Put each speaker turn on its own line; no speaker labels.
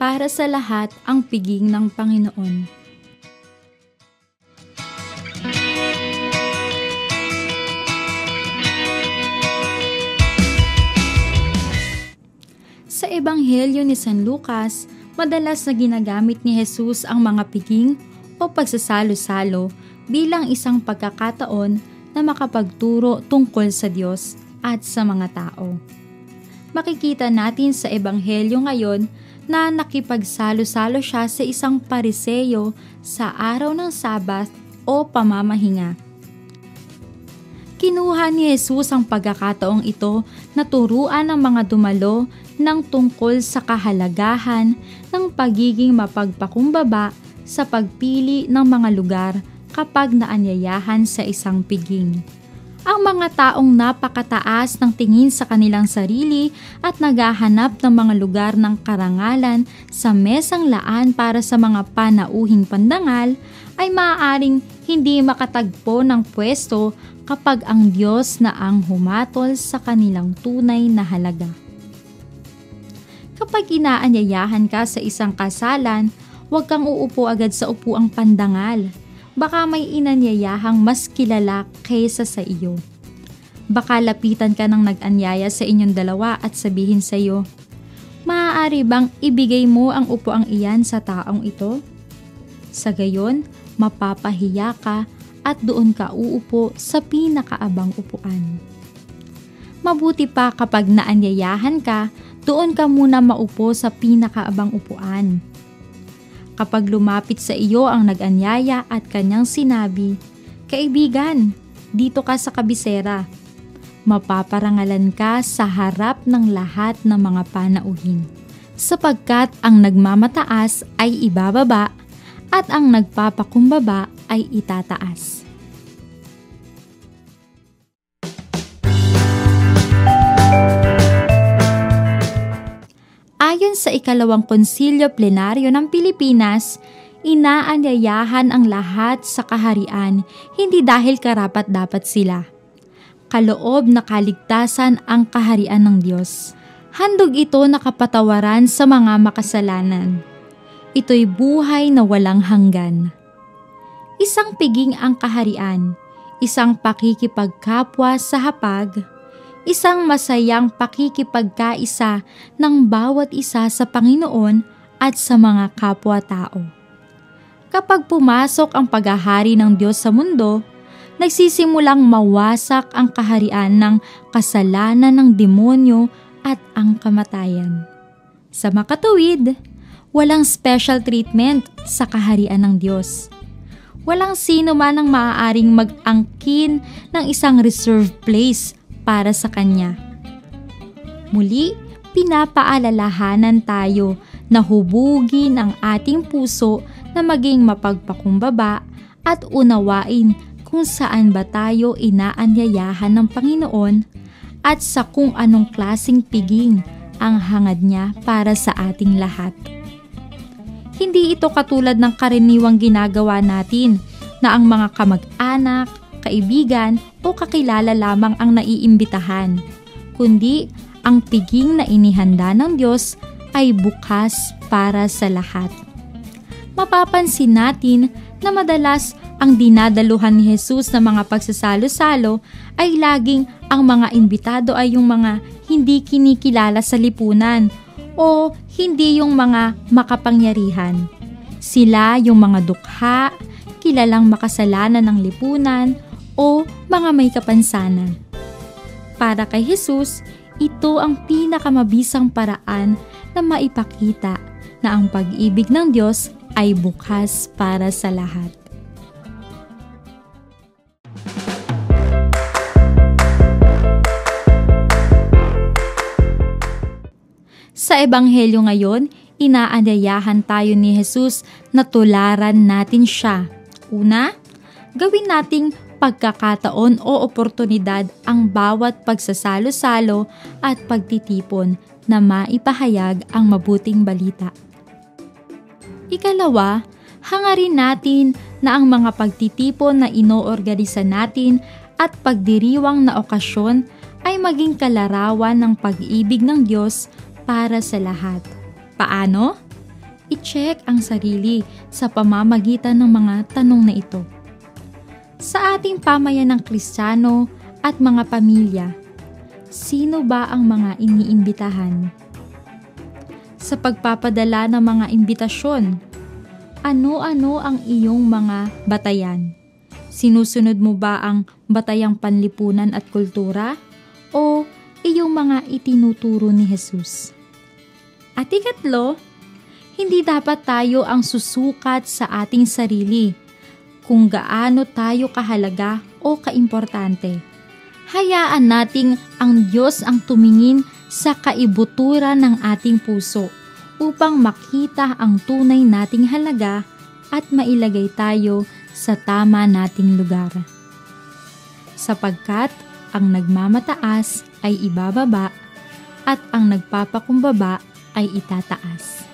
Para sa lahat ang piging ng Panginoon. Sa Ebanghelyo ni San Lucas, madalas na ginagamit ni Jesus ang mga piging o pagsasalo-salo bilang isang pagkakataon na makapagturo tungkol sa Diyos at sa mga tao. Makikita natin sa Ebanghelyo ngayon na nakipagsalo-salo siya sa isang pariseyo sa araw ng Sabat o pamamahinga. Kinuha ni Jesus ang pagkakataong ito na turuan ng mga dumalo ng tungkol sa kahalagahan ng pagiging mapagpakumbaba sa pagpili ng mga lugar kapag naanyayahan sa isang piging. Ang mga taong napakataas ng tingin sa kanilang sarili at naghahanap ng mga lugar ng karangalan sa mesang laan para sa mga panauhing pandangal ay maaaring hindi makatagpo ng pwesto kapag ang Diyos na ang humatol sa kanilang tunay na halaga. Kapag inaanyayahan ka sa isang kasalan, huwag kang uupo agad sa upuang pandangal. Baka may inanyayahang mas kilala kaysa sa iyo. Baka lapitan ka ng nag-anyaya sa inyong dalawa at sabihin sa iyo, "Maaari bang ibigay mo ang upuang iyan sa taong ito?" Sa gayon, mapapahiya ka at doon ka uupo sa pinakaabang upuan. Mabuti pa kapag naanyayahan ka, doon ka muna maupo sa pinakaabang upuan. Kapag lumapit sa iyo ang nag-anyaya at kanyang sinabi, "Kaibigan, dito ka sa kabisera," mapaparangalan ka sa harap ng lahat ng mga panauhin, sapagkat ang nagmamataas ay ibababa at ang nagpapakumbaba ay itataas. Ayon sa ikalawang konsilyo plenaryo ng Pilipinas, inaanyayahan ang lahat sa kaharian hindi dahil karapat-dapat sila. Kaloob na kaligtasan ang kaharian ng Diyos. Handog ito na kapatawaran sa mga makasalanan. Ito'y buhay na walang hanggan. Isang piging ang kaharian, isang pakikipagkapwa sa hapag, isang masayang pakikipagkaisa ng bawat isa sa Panginoon at sa mga kapwa-tao. Kapag pumasok ang paghahari ng Diyos sa mundo, nagsisimulang mawasak ang kaharian ng kasalanan ng demonyo at ang kamatayan. Sa makatuwid, walang special treatment sa kaharian ng Diyos. Walang sino man ang maaaring mag-angkin ng isang reserved place para sa Kanya. Muli, pinapaalalahanan tayo na hubugin ang ating puso na maging mapagpakumbaba at unawain kung saan ba tayo inaanyayahan ng Panginoon at sa kung anong klaseng piging ang hangad niya para sa ating lahat. Hindi ito katulad ng karaniwang ginagawa natin na ang mga kamag-anak, kaibigan o kakilala lamang ang naiimbitahan, kundi ang piging na inihanda ng Diyos ay bukas para sa lahat. Mapapansin natin na madalas ang dinadaluhan ni Jesus na mga pagsasalo-salo ay laging ang mga imbitado ay yung mga hindi kinikilala sa lipunan o hindi yung mga makapangyarihan. Sila yung mga dukha, kilalang makasalanan ng lipunan o mga may kapansanan. Para kay Jesus, ito ang pinakamabisang paraan na maipakita na ang pag-ibig ng Diyos ay bukas para sa lahat. Sa Ebanghelyo ngayon, inaanyayahan tayo ni Jesus na tularan natin siya. Una, gawin nating pagkakataon o oportunidad ang bawat pagsasalo-salo at pagtitipon na maipahayag ang mabuting balita. Ikalawa, hangarin natin na ang mga pagtitipon na inoorganisa natin at pagdiriwang na okasyon ay maging kalarawan ng pag-ibig ng Diyos para sa lahat. Paano? I-check ang sarili sa pamamagitan ng mga tanong na ito. Sa ating pamayanang Kristiyano at mga pamilya, sino ba ang mga iniimbitahan? Sa pagpapadala ng mga imbitasyon, ano-ano ang iyong mga batayan? Sinusunod mo ba ang batayang panlipunan at kultura o iyong mga itinuturo ni Jesus? At ikatlo, hindi dapat tayo ang susukat sa ating sarili kung gaano tayo kahalaga o kaimportante. Hayaan nating ang Diyos ang tumingin sa kaibuturan ng ating puso upang makita ang tunay nating halaga at mailagay tayo sa tama nating lugar. Sapagkat ang nagmamataas ay ibababa at ang nagpapakumbaba ay itataas.